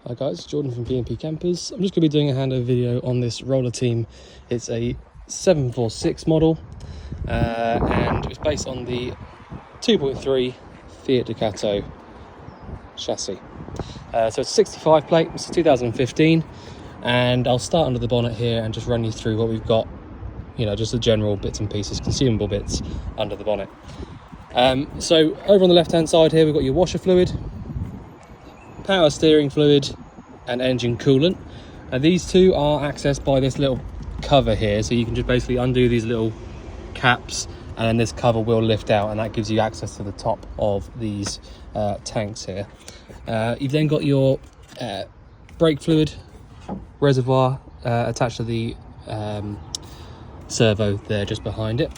Hi guys, Jordan from P&P Campers. I'm just going to be doing a handover video on this Rollerteam. It's a 746 model and it's based on the 2.3 Fiat Ducato chassis. So it's a 65 plate, it's 2015, and I'll start under the bonnet here and just run you through what we've got, you know, just the general bits and pieces, consumable bits under the bonnet. So over on the left hand side here we've got your washer fluid, power steering fluid and engine coolant. These two are accessed by this little cover here, so you can just basically undo these little caps and then this cover will lift out, and that gives you access to the top of these tanks here. You've then got your brake fluid reservoir attached to the servo there just behind it.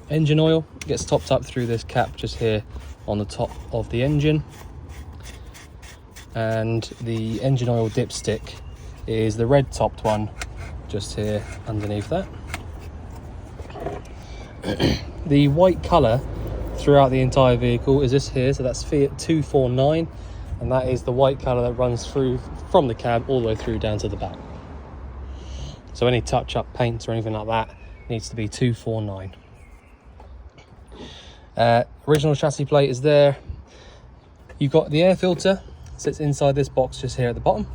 Engine oil gets topped up through this cap just here on the top of the engine, and the engine oil dipstick is the red topped one just here underneath that. The white colour throughout the entire vehicle is this here, so that's Fiat 249, and that is the white colour that runs through from the cab all the way through down to the back. So any touch up paints or anything like that needs to be 249. Original chassis plate is there. You've got the air filter, sits inside this box just here at the bottom.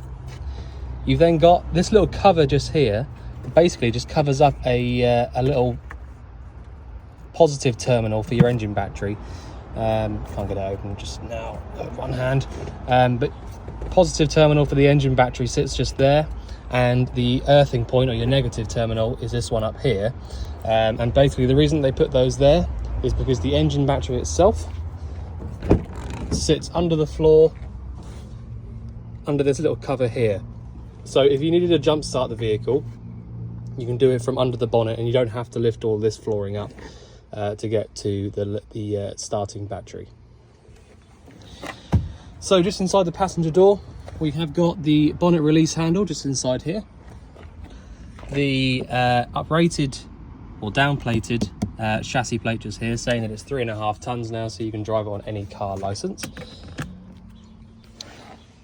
You've then got this little cover just here, that basically just covers up a little positive terminal for your engine battery. Can't get it open just now with one hand, but positive terminal for the engine battery sits just there, and the earthing point, or your negative terminal, is this one up here. And basically the reason they put those there is because the engine battery itself sits under the floor under this little cover here. So if you needed to jump start the vehicle, you can do it from under the bonnet, and you don't have to lift all this flooring up to get to the starting battery. So just inside the passenger door, we have got the bonnet release handle just inside here, the uprated or downplated chassis plate just here, saying that it's 3.5 tons now, so you can drive it on any car license.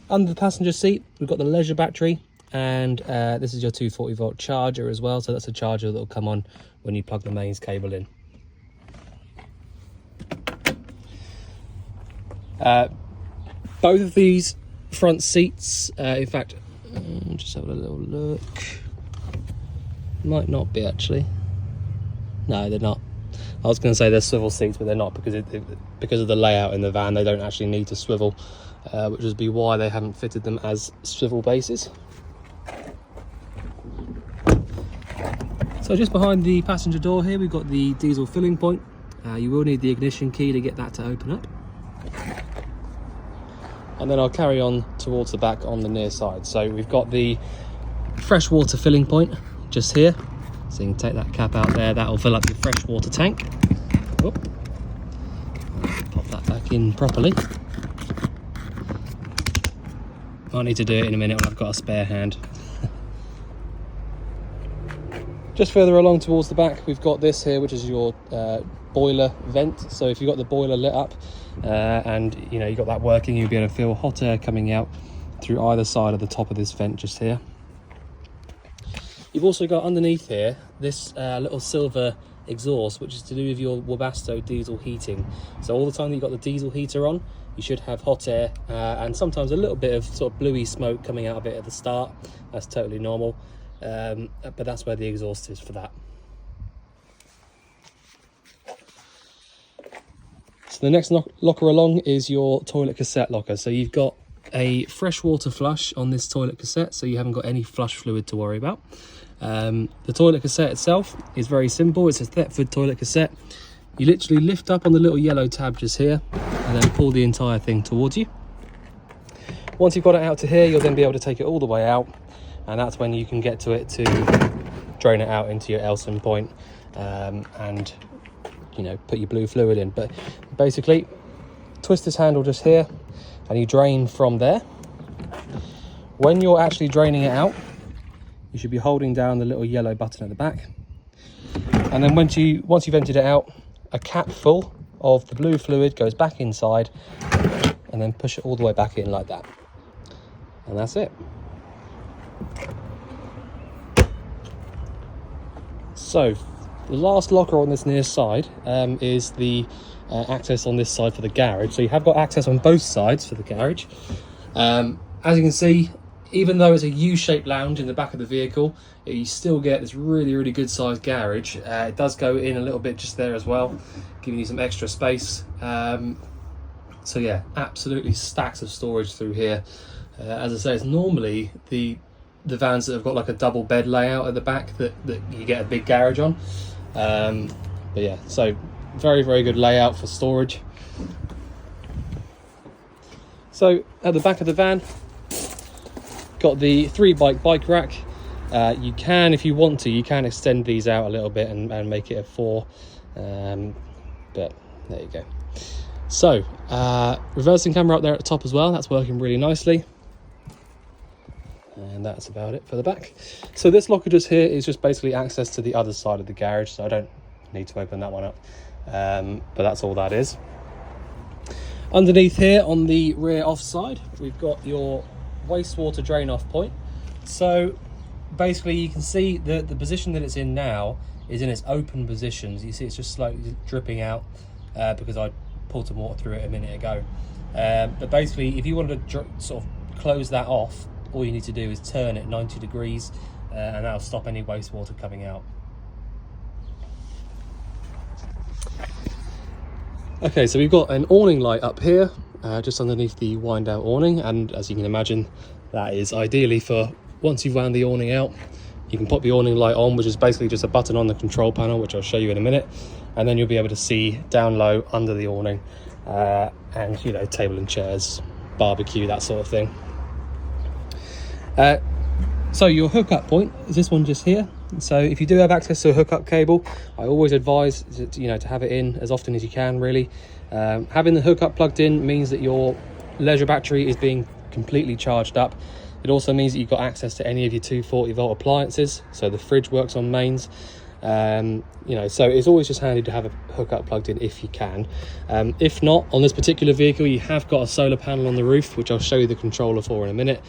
Under the passenger seat, we've got the leisure battery, and this is your 240 volt charger as well, so that's a charger that will come on when you plug the mains cable in. Both of these front seats, in fact, just have a little look. Might not be actually. No, they're not. I was going to say they're swivel seats, but they're not, because of the layout in the van. They don't actually need to swivel, which would be why they haven't fitted them as swivel bases. So just behind the passenger door here, we've got the diesel filling point. You will need the ignition key to get that to open up. And then I'll carry on towards the back on the near side. So we've got the freshwater filling point just here. So you can take that cap out there, that will fill up your freshwater tank. Whoop. Pop that back in properly. Might need to do it in a minute when I've got a spare hand. Just further along towards the back, we've got this here, which is your boiler vent. So if you've got the boiler lit up and you know you've got that working, you'll be able to feel hot air coming out through either side of the top of this vent just here. You've also got underneath here this little silver exhaust, which is to do with your Webasto diesel heating. So all the time that you've got the diesel heater on, you should have hot air and sometimes a little bit of sort of bluey smoke coming out of it at the start. That's totally normal, but that's where the exhaust is for that. So the next locker along is your toilet cassette locker. So you've got a freshwater flush on this toilet cassette, so you haven't got any flush fluid to worry about. The toilet cassette itself is very simple. It's a Thetford toilet cassette. You literally lift up on the little yellow tab just here and then pull the entire thing towards you. Once you've got it out to here, you'll then be able to take it all the way out, and that's when you can get to it to drain it out into your Elson point and you know, put your blue fluid in. But basically twist this handle just here and you drain from there. When you're actually draining it out, you should be holding down the little yellow button at the back, and then once you've emptied it out, a cap full of the blue fluid goes back inside, and then push it all the way back in like that. and that's it. So the last locker on this near side is the access on this side for the garage. So you have got access on both sides for the garage. As you can see, even though it's a U-shaped lounge in the back of the vehicle, you still get this really good sized garage. It does go in a little bit just there as well, giving you some extra space. So yeah, absolutely stacks of storage through here. As I say, it's normally the vans that have got like a double bed layout at the back that you get a big garage on. But yeah, so very good layout for storage. So at the back of the van, got the 3-bike rack. You can, if you want to, you can extend these out a little bit and make it a 4. But there you go. So reversing camera up there at the top as well, that's working really nicely. And that's about it for the back. So this locker just here is just basically access to the other side of the garage, so I don't need to open that one up. But that's all that is. Underneath here on the rear offside, we've got your wastewater drain off point. So basically you can see that the position that it's in now is in its open position. You see it's just slowly dripping out because I pulled some water through it a minute ago. But basically if you wanted to sort of close that off, all you need to do is turn it 90 degrees and that'll stop any wastewater coming out. Okay, so we've got an awning light up here, just underneath the wind out awning, and as you can imagine, that is ideally for once you've wound the awning out, you can pop the awning light on, which is basically just a button on the control panel, which I'll show you in a minute, and then you'll be able to see down low under the awning, and you know, table and chairs, barbecue, that sort of thing. So your hookup point is this one just here. So if you do have access to a hookup cable, I always advise to have it in as often as you can, really. Having the hookup plugged in means that your leisure battery is being completely charged up. It also means that you've got access to any of your 240 volt appliances, so the fridge works on mains. So it's always just handy to have a hookup plugged in if you can. If not, on this particular vehicle you have got a solar panel on the roof, which I'll show you the controller for in a minute.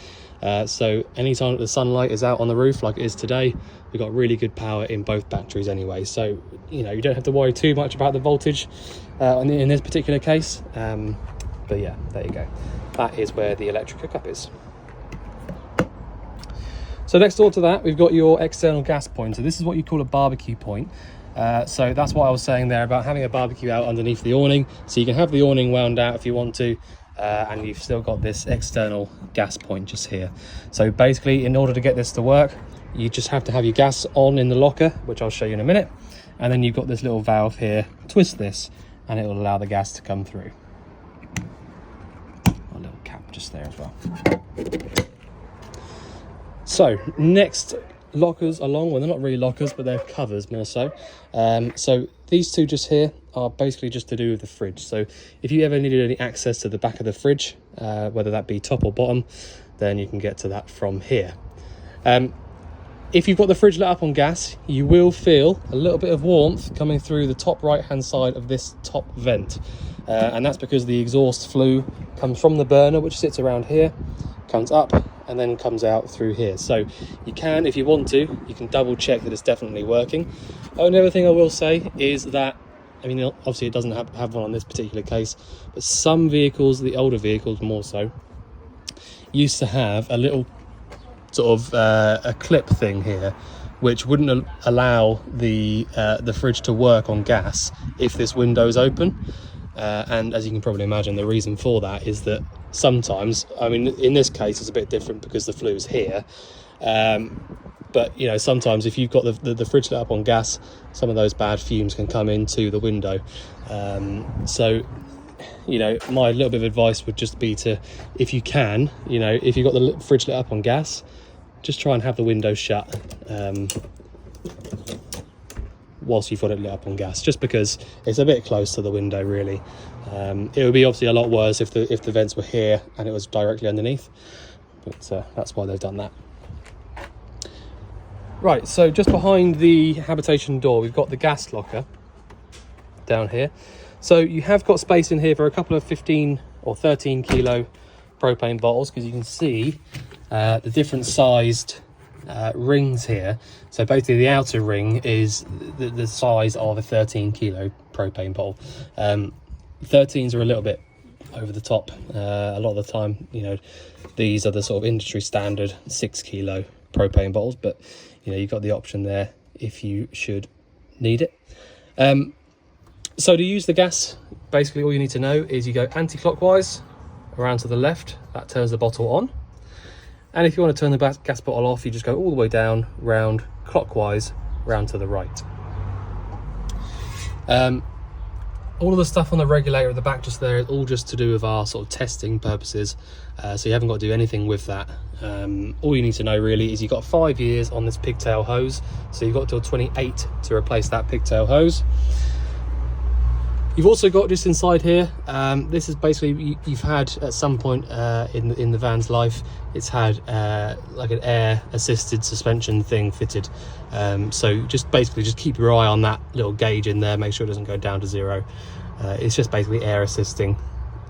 So anytime that the sunlight is out on the roof like it is today, we've got really good power in both batteries anyway, so you don't have to worry too much about the voltage in this particular case. But yeah, there you go, that is where the electric hookup is. So next door to that, we've got your external gas point. So this is what you call a barbecue point. So that's what I was saying there about having a barbecue out underneath the awning. So you can have the awning wound out if you want to, and you've still got this external gas point just here. So basically, in order to get this to work, you just have to have your gas on in the locker, which I'll show you in a minute. And then you've got this little valve here, twist this, and it will allow the gas to come through. A little cap just there as well. So next lockers along, well, they're not really lockers, but they're covers more so. So these two just here are basically just to do with the fridge. So if you ever needed any access to the back of the fridge, whether that be top or bottom, then you can get to that from here. If you've got the fridge lit up on gas, you will feel a little bit of warmth coming through the top right hand side of this top vent, and that's because the exhaust flue comes from the burner, which sits around here, comes up and then comes out through here. So you can, if you want to, you can double check that it's definitely working. Only other thing I will say is that, I mean, obviously it doesn't have one on this particular case, but some vehicles, the older vehicles more so, used to have a little sort of a clip thing here, which wouldn't allow the fridge to work on gas if this window is open. And as you can probably imagine, the reason for that is that sometimes, I mean, in this case it's a bit different because the flue's here, but sometimes if you've got the fridge lit up on gas, some of those bad fumes can come into the window. So my little bit of advice would just be to, if you can, if you've got the fridge lit up on gas, just try and have the window shut whilst you've got it lit up on gas, just because it's a bit close to the window really. It would be obviously a lot worse if the vents were here and it was directly underneath, but that's why they've done that. Right, so just behind the habitation door we've got the gas locker down here. So you have got space in here for a couple of 15 or 13 kilo propane bottles, because you can see the different sized rings here. So basically the outer ring is the size of a 13 kilo propane bottle. 13s are a little bit over the top a lot of the time. You know, these are the sort of industry standard 6 kilo propane bottles, but you know, you've got the option there if you should need it. So to use the gas, basically all you need to know is you go anti-clockwise around to the left. That turns the bottle on. And if you want to turn the gas bottle off, you just go all the way down, round, clockwise, round to the right. All of the stuff on the regulator at the back just there is all just to do with our sort of testing purposes. So you haven't got to do anything with that. All you need to know really is you've got 5 years on this pigtail hose. So you've got till 28 to replace that pigtail hose. You've also got just inside here, this is basically, you've had at some point in the van's life, it's had like an air assisted suspension thing fitted. So just basically just keep your eye on that little gauge in there, make sure it doesn't go down to 0. It's just basically air assisting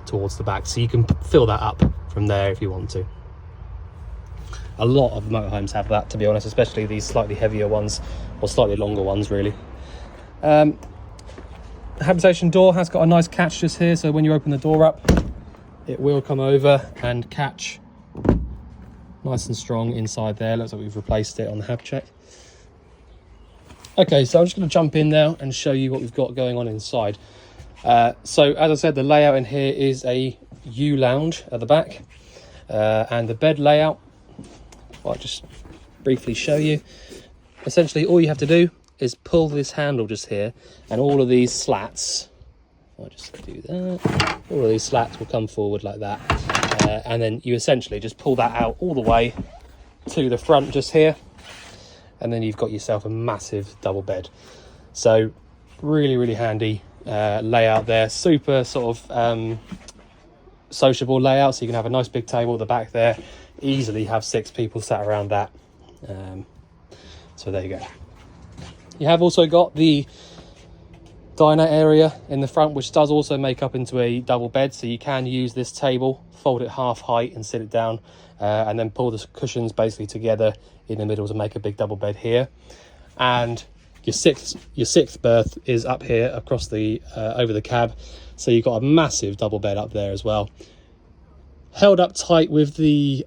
towards the back, so you can fill that up from there if you want to. A lot of motorhomes have that, to be honest, especially these slightly heavier ones, or slightly longer ones really. The habitation door has got a nice catch just here, so when you open the door up, it will come over and catch nice and strong inside there. Looks like we've replaced it on the hab check. Okay, so I'm just going to jump in now and show you what we've got going on inside. So as I said, the layout in here is a U lounge at the back, and the bed layout, I'll just briefly show you. Essentially all you have to do is pull this handle just here, and all of these slats, I'll just do that, all of these slats will come forward like that, and then you essentially just pull that out all the way to the front just here, and then you've got yourself a massive double bed. So really handy layout there, super sort of sociable layout, so you can have a nice big table at the back there, easily have 6 people sat around that. So there you go. You have also got the diner area in the front, which does also make up into a double bed, so you can use this table, fold it half height and sit it down, and then pull the cushions basically together in the middle to make a big double bed here. And your sixth berth is up here across the over the cab, so you've got a massive double bed up there as well, held up tight with the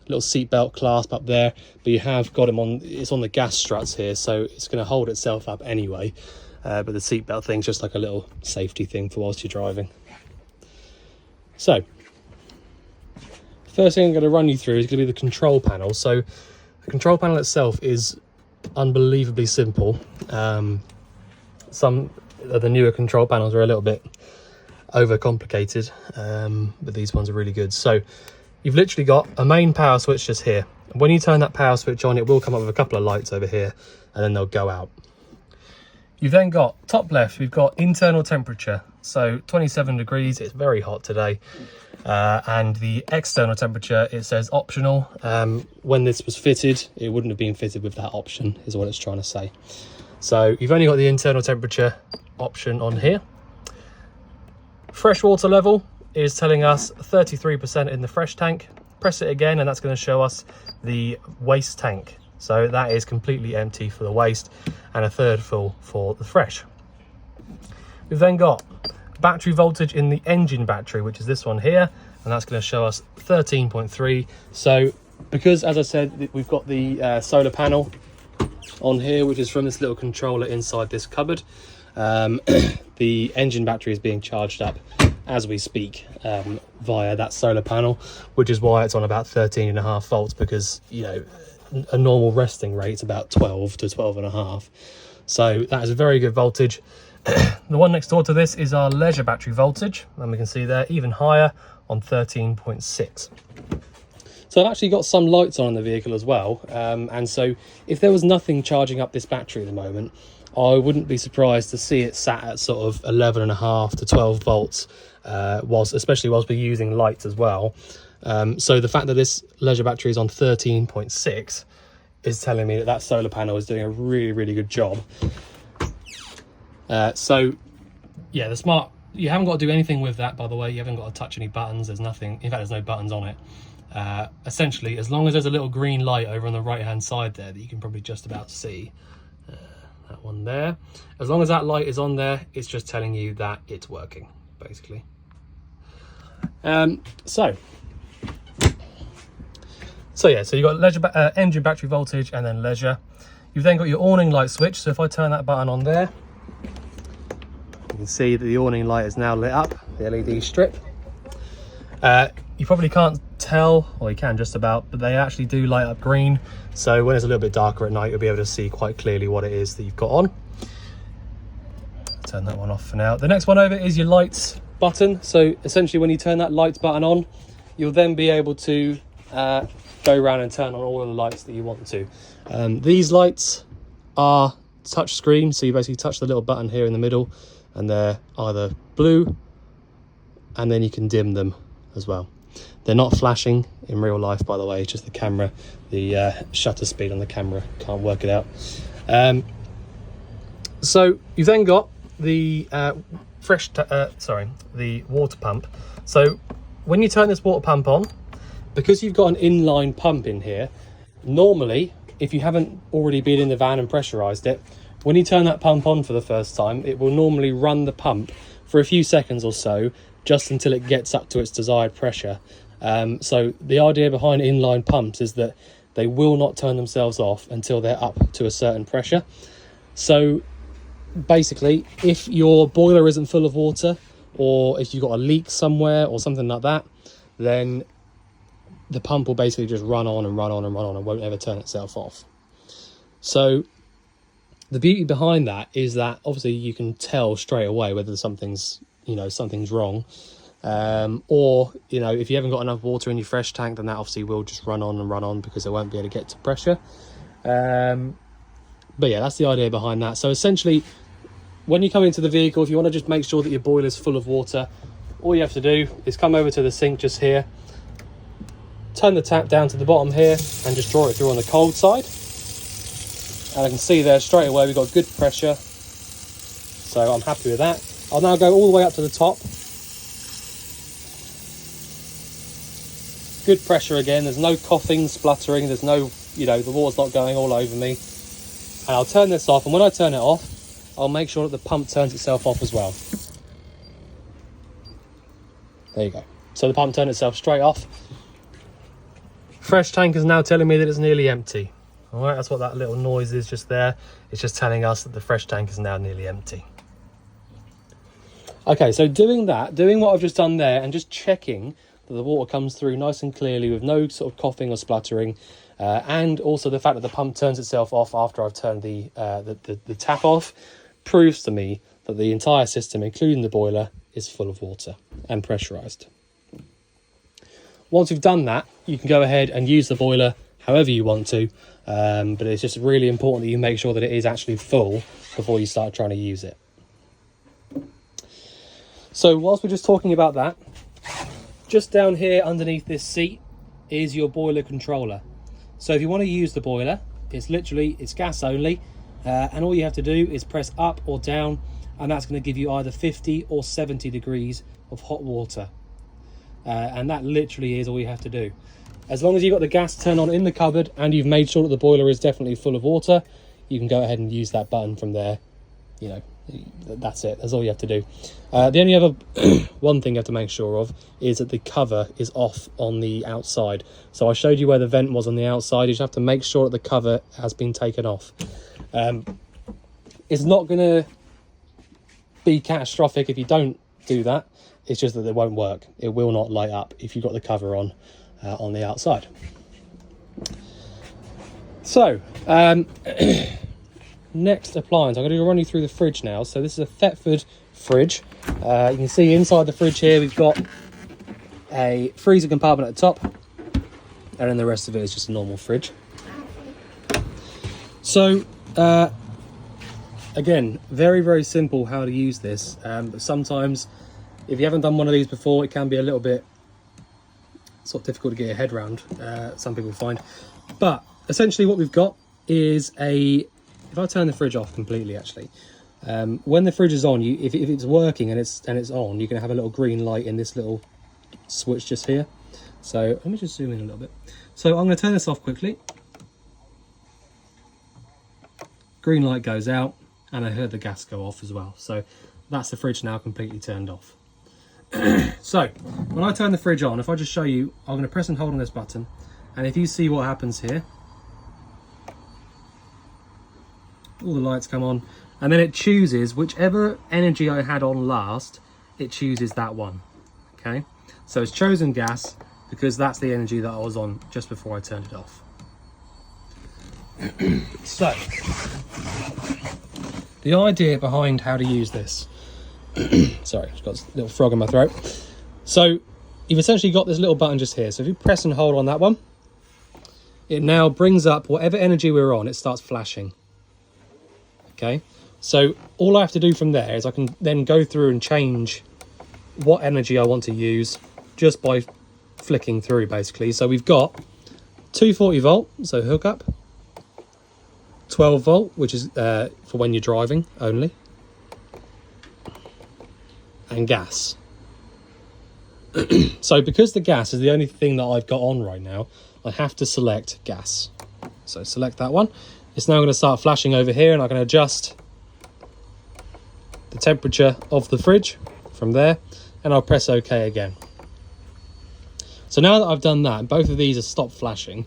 little seatbelt clasp up there, but you have got them on, it's on the gas struts here, so it's going to hold itself up anyway, but the seatbelt thing's just like a little safety thing for whilst you're driving. So first thing I'm going to run you through is going to be the control panel. So the control panel itself is unbelievably simple. Some of the newer control panels are a little bit overcomplicated, but these ones are really good. So you've literally got a main power switch just here. When you turn that power switch on, it will come up with a couple of lights over here, and then they'll go out. You've then got, top left, we've got internal temperature. So 27 degrees, it's very hot today. And the external temperature, it says optional. When this was fitted, it wouldn't have been fitted with that option, is what it's trying to say. So you've only got the internal temperature option on here. Freshwater level is telling us 33% in the fresh tank. Press it again and that's going to show us the waste tank. So that is completely empty for the waste and a third full for the fresh. We've then got battery voltage in the engine battery, which is this one here, and that's going to show us 13.3. So because, as I said, we've got the solar panel on here, which is from this little controller inside this cupboard, the engine battery is being charged up as we speak via that solar panel, which is why it's on about 13.5 volts, because, you know, a normal resting rate is about 12 to 12.5. So that is a very good voltage. The one next door to this is our leisure battery voltage, and we can see there even higher on 13.6. So I've actually got some lights on in the vehicle as well, and so if there was nothing charging up this battery at the moment, I wouldn't be surprised to see it sat at sort of 11.5 to 12 volts, especially whilst we're using lights as well. So the fact that this leisure battery is on 13.6 is telling me that that solar panel is doing a really good job. So yeah, the smart You haven't got to do anything with that, by the way. You haven't got to touch any buttons. There's nothing. In fact, there's no buttons on it. Essentially, as long as there's a little green light over on the right-hand side there that you can probably just about see, that one there. As long as that light is on there, it's just telling you that it's working, basically. So yeah, so you've got leisure, engine battery voltage, and then leisure. You've then got your awning light switch. So if I turn that button on there, you can see that the awning light is now lit up, the LED strip. You probably can't tell, or you can just about, but they actually do light up green. So when it's a little bit darker at night, you'll be able to see quite clearly what it is that you've got on. Turn that one off for now. The next one over is your lights button. So essentially when you turn that lights button on, you'll then be able to go around and turn on all of the lights that you want to. These lights are touch screen, so you basically touch the little button here in the middle and they're either blue, and then you can dim them as well. They're not flashing in real life, by the way. It's just the camera, the shutter speed on the camera, can't work it out. So you've then got the the water pump. So when you turn this water pump on, because you've got an inline pump in here, normally, if you haven't already been in the van and pressurized it, when you turn that pump on for the first time, it will normally run the pump for a few seconds or so, just until it gets up to its desired pressure. So the idea behind inline pumps is that they will not turn themselves off until they're up to a certain pressure. So basically, if your boiler isn't full of water, or if you've got a leak somewhere or something like that, then the pump will basically just run on and run on and run on and won't ever turn itself off. So the beauty behind that is that obviously you can tell straight away whether something's wrong, or if you haven't got enough water in your fresh tank, then that obviously will just run on and run on because it won't be able to get to pressure. But yeah, that's the idea behind that. So essentially, when you come into the vehicle, if you want to just make sure that your boiler is full of water, all you have to do is come over to the sink just here, turn the tap down to the bottom here, and just draw it through on the cold side. And I can see there straight away we've got good pressure, so I'm happy with that. I'll now go all the way up to the top. Good pressure again, there's no coughing, spluttering, there's no, the water's not going all over me. And I'll turn this off, and when I turn it off, I'll make sure that the pump turns itself off as well. There you go. So the pump turned itself straight off. Fresh tank is now telling me that it's nearly empty. All right, that's what that little noise is just there. It's just telling us that the fresh tank is now nearly empty. Okay, so doing what I've just done there, and just checking that the water comes through nice and clearly with no sort of coughing or spluttering, and also the fact that the pump turns itself off after I've turned the tap off, proves to me that the entire system, including the boiler, is full of water and pressurized. Once you've done that, you can go ahead and use the boiler however you want to, but it's just really important that you make sure that it is actually full before you start trying to use it. So whilst we're just talking about that, just down here underneath this seat is your boiler controller. So if you want to use the boiler, it's gas only, and all you have to do is press up or down, and that's going to give you either 50 or 70 degrees of hot water. And that literally is all you have to do. As long as you've got the gas turned on in the cupboard and you've made sure that the boiler is definitely full of water, you can go ahead and use that button from there. That's it. That's all you have to do. The only other one thing you have to make sure of is that the cover is off on the outside. So I showed you where the vent was on the outside. You just have to make sure that the cover has been taken off. It's not going to be catastrophic if you don't do that. It's just that it won't work. It will not light up if you've got the cover on the outside. So next appliance, I'm going to run you through the fridge now. So this is a Thetford fridge. You can see inside the fridge here we've got a freezer compartment at the top, and then the rest of it is just a normal fridge. So again, very, very simple how to use this, but sometimes if you haven't done one of these before, it can be a little bit sort of difficult to get your head around, some people find. But essentially what we've got is if I turn the fridge off completely actually, When the fridge is on, if it's working and it's on, you're going to have a little green light in this little switch just here. So let me just zoom in a little bit. So I'm going to turn this off quickly. Green light goes out, and I heard the gas go off as well. So that's the fridge now completely turned off. So when I turn the fridge on, if I just show you, I'm going to press and hold on this button, and if you see what happens here, all the lights come on, and then it chooses whichever energy I had on last, it chooses that one. Okay, so it's chosen gas because that's the energy that I was on just before I turned it off. So the idea behind how to use this, sorry, I've got a little frog in my throat. So you've essentially got this little button just here. So if you press and hold on that one, it now brings up whatever energy we're on, it starts flashing. Okay, so all I have to do from there is I can then go through and change what energy I want to use just by flicking through, basically. So we've got 240 volt, so hookup, 12 volt, which is for when you're driving only, and gas. So because the gas is the only thing that I've got on right now, I have to select gas. So select that one. It's now going to start flashing over here, and I can adjust the temperature of the fridge from there, and I'll press OK again. So now that I've done that, both of these have stopped flashing,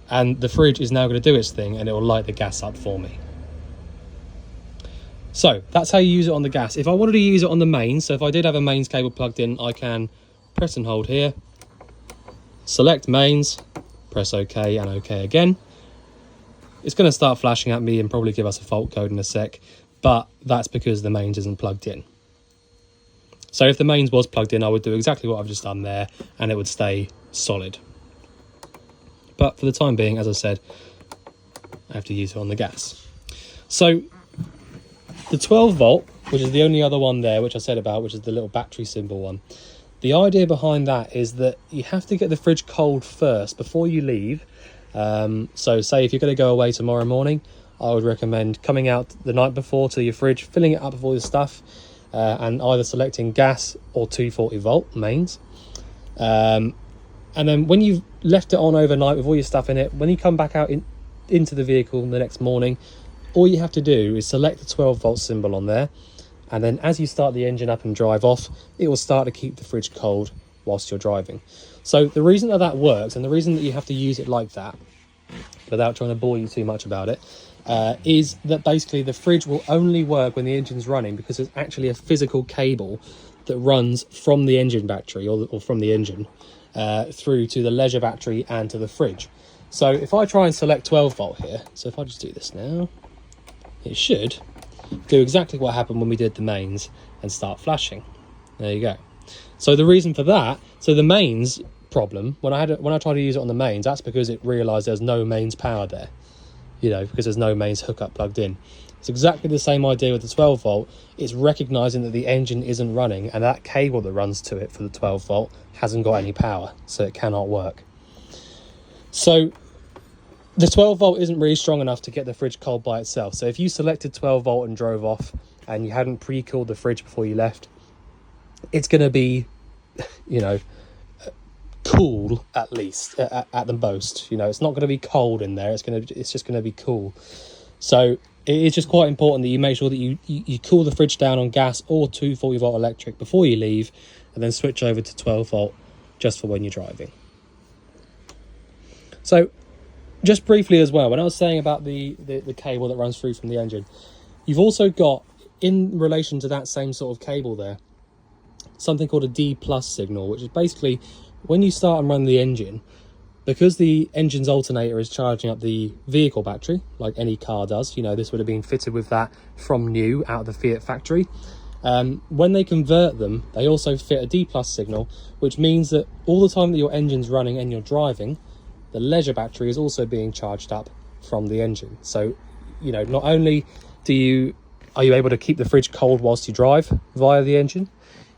and the fridge is now going to do its thing, and it will light the gas up for me. So that's how you use it on the gas. If I wanted to use it on the mains, so if I did have a mains cable plugged in, I can press and hold here, select mains, press OK and OK again. It's going to start flashing at me and probably give us a fault code in a sec, but that's because the mains isn't plugged in. So if the mains was plugged in, I would do exactly what I've just done there, and it would stay solid. But for the time being, as I said, I have to use it on the gas. So the 12 volt, which is the only other one there, which I said about, which is the little battery symbol one. The idea behind that is that you have to get the fridge cold first before you leave. So say if you're going to go away tomorrow morning, I would recommend coming out the night before to your fridge, filling it up with all your stuff, and either selecting gas or 240 volt mains. And then when you've left it on overnight with all your stuff in it, when you come back out into the vehicle the next morning, all you have to do is select the 12 volt symbol on there, and then as you start the engine up and drive off, it will start to keep the fridge cold whilst you're driving. So the reason that works, and the reason that you have to use it like that, without trying to bore you too much about it, is that basically the fridge will only work when the engine's running, because it's actually a physical cable that runs from the engine battery or from the engine through to the leisure battery and to the fridge. So if I try and select 12 volt here, so if I just do this now, it should do exactly what happened when we did the mains and start flashing. There you go. So the reason for that, so the mains problem, when I tried to use it on the mains, that's because it realised there's no mains power there, you know, because there's no mains hookup plugged in. It's exactly the same idea with the 12 volt. It's recognising that the engine isn't running, and that cable that runs to it for the 12 volt hasn't got any power, so it cannot work. So the 12 volt isn't really strong enough to get the fridge cold by itself. So if you selected 12 volt and drove off and you hadn't pre-cooled the fridge before you left, it's going to be, you know, cool at least, at the most. You know, it's not going to be cold in there. It's just going to be cool. So it is just quite important that you make sure that you cool the fridge down on gas or 240 volt electric before you leave, and then switch over to 12 volt just for when you're driving. So just briefly as well, when I was saying about the cable that runs through from the engine, you've also got, in relation to that same sort of cable there, something called a D+ signal, which is basically when you start and run the engine, because the engine's alternator is charging up the vehicle battery, like any car does, you know, this would have been fitted with that from new out of the Fiat factory. When they convert them, they also fit a D+ signal, which means that all the time that your engine's running and you're driving, the leisure battery is also being charged up from the engine. So, you know, not only are you able to keep the fridge cold whilst you drive via the engine,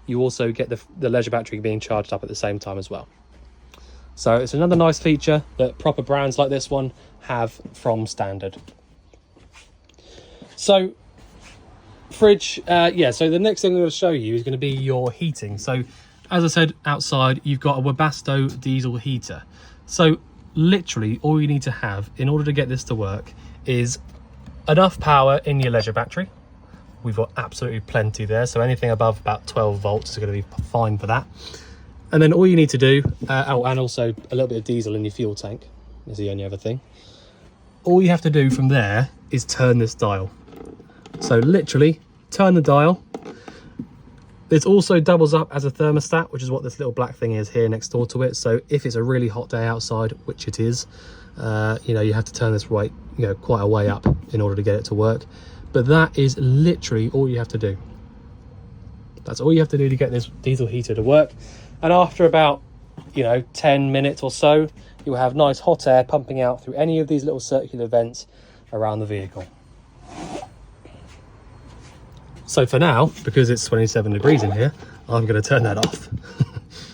you also get the leisure battery being charged up at the same time as well. So it's another nice feature that proper brands like this one have from standard. So Fridge, yeah, so the next thing I'm going to show you is going to be your heating. So as I said, outside you've got a Webasto diesel heater. So literally all you need to have in order to get this to work is enough power in your leisure battery. We've got absolutely plenty there, so anything above about 12 volts is going to be fine for that. And then all you need to do, oh, and also a little bit of diesel in your fuel tank is the only other thing. All you have to do from there is turn this dial. So literally turn the dial. This also doubles up as a thermostat, which is what this little black thing is here next door to it. So if it's a really hot day outside, which it is, you know, you have to turn this right, you know, quite a way up in order to get it to work. But that is literally all you have to do. That's all you have to do to get this diesel heater to work. And after about, you know, 10 minutes or so, you'll have nice hot air pumping out through any of these little circular vents around the vehicle. So for now, because it's 27 degrees in here, I'm going to turn that off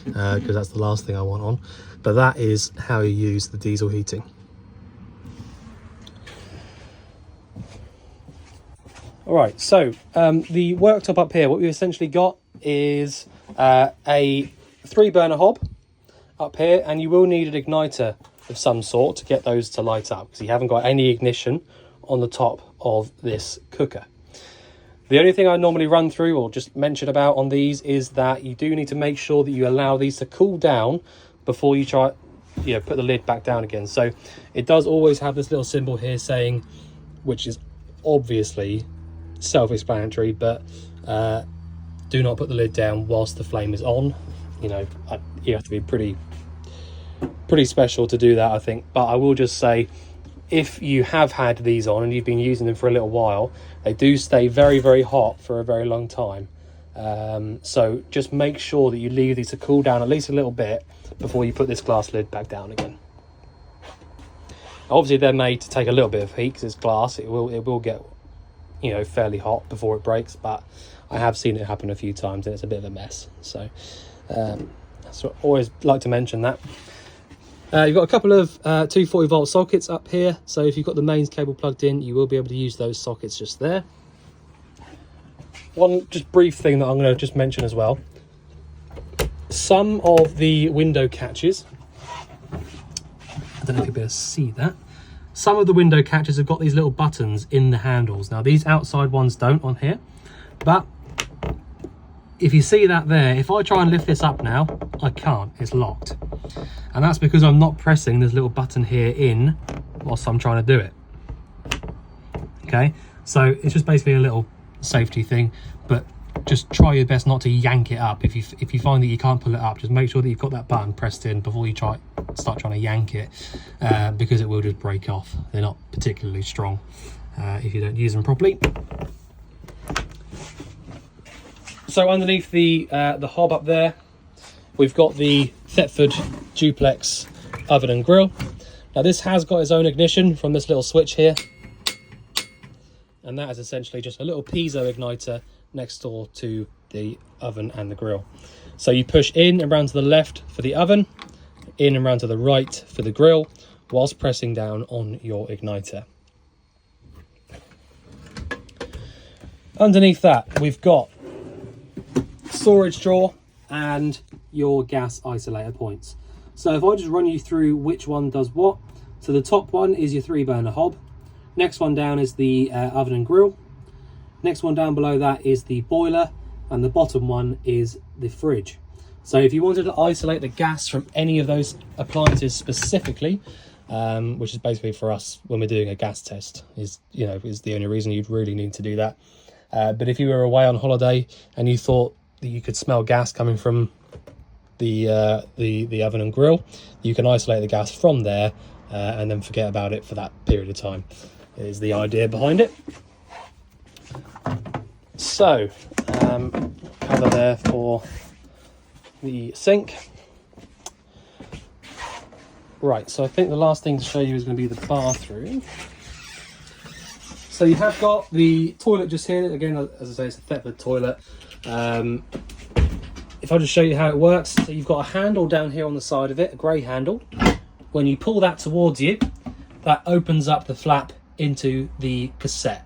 because that's the last thing I want on. But that is how you use the diesel heating. All right, so the worktop up here, what we've essentially got is a 3-burner hob up here, and you will need an igniter of some sort to get those to light up because you haven't got any ignition on the top of this cooker. The only thing I normally run through or just mention about on these is that you do need to make sure that you allow these to cool down before you try, you know, put the lid back down again. So it does always have this little symbol here saying, which is obviously self-explanatory, but do not put the lid down whilst the flame is on. You know, you have to be pretty special to do that, I think. But I will just say, if you have had these on and you've been using them for a little while, they do stay very, very hot for a very long time. So just make sure that you leave these to cool down at least a little bit before you put this glass lid back down again. Obviously they're made to take a little bit of heat because it's glass. It will get, you know, fairly hot before it breaks, but I have seen it happen a few times and it's a bit of a mess. So I always like to mention that. You've got a couple of 240 volt sockets up here, so if you've got the mains cable plugged in, you will be able to use those sockets just there. One just brief thing that I'm going to just mention as well. Some of the window catches, I don't know if you'll be able to see that, some of the window catches have got these little buttons in the handles. Now these outside ones don't on here, but if you see that there, if I try and lift this up now, I can't, it's locked. And that's because I'm not pressing this little button here in whilst I'm trying to do it. Okay, so it's just basically a little safety thing, but just try your best not to yank it up. If you find that you can't pull it up, just make sure that you've got that button pressed in before you start trying to yank it, because it will just break off. They're not particularly strong if you don't use them properly. So underneath the hob up there, we've got the Thetford duplex oven and grill. Now this has got its own ignition from this little switch here, and that is essentially just a little piezo igniter next door to the oven and the grill. So you push in and round to the left for the oven, in and round to the right for the grill, whilst pressing down on your igniter. Underneath that, we've got storage drawer and your gas isolator points. So if I just run you through which one does what. So the top one is your 3-burner hob. Next one down is the oven and grill. Next one down below that is the boiler, and the bottom one is the fridge. So if you wanted to isolate the gas from any of those appliances specifically, which is basically for us when we're doing a gas test, is the only reason you'd really need to do that. But if you were away on holiday and you thought that you could smell gas coming from the oven and grill, you can isolate the gas from there and then forget about it for that period of time, is the idea behind it. So cover there for the sink. Right, so I think the last thing to show you is going to be the bathroom. So you have got the toilet just here. Again, as I say, it's a Thetford toilet. If I just show you how it works, so you've got a handle down here on the side of it, a grey handle. When you pull that towards you, that opens up the flap into the cassette.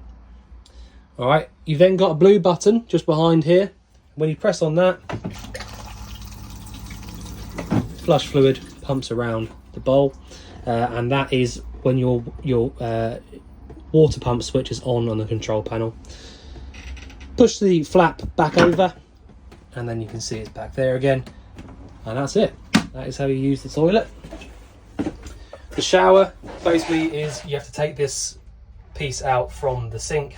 All right, you've then got a blue button just behind here. When you press on that, flush fluid pumps around the bowl, and that is when your water pump switch is on the control panel. Push the flap back over, and then you can see it's back there again, and that's it. That is how you use the toilet. The shower basically is you have to take this piece out from the sink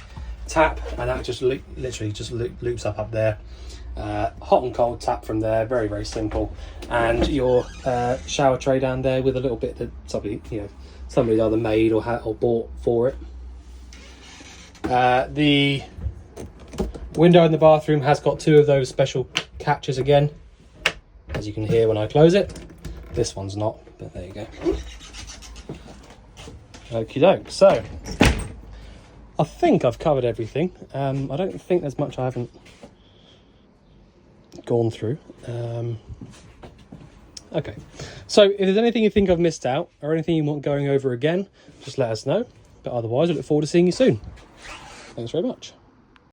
tap, and that just literally just loops up there. Hot and cold tap from there, very, very simple. And your shower tray down there with a little bit that somebody either made or bought for it. The window in the bathroom has got two of those special catches again, as you can hear when I close it. This one's not, but there you go. Okie doke. So I think I've covered everything. I don't think there's much I haven't gone through. Okay, so if there's anything you think I've missed out or anything you want going over again, just let us know. But otherwise, I look forward to seeing you soon. Thanks very much.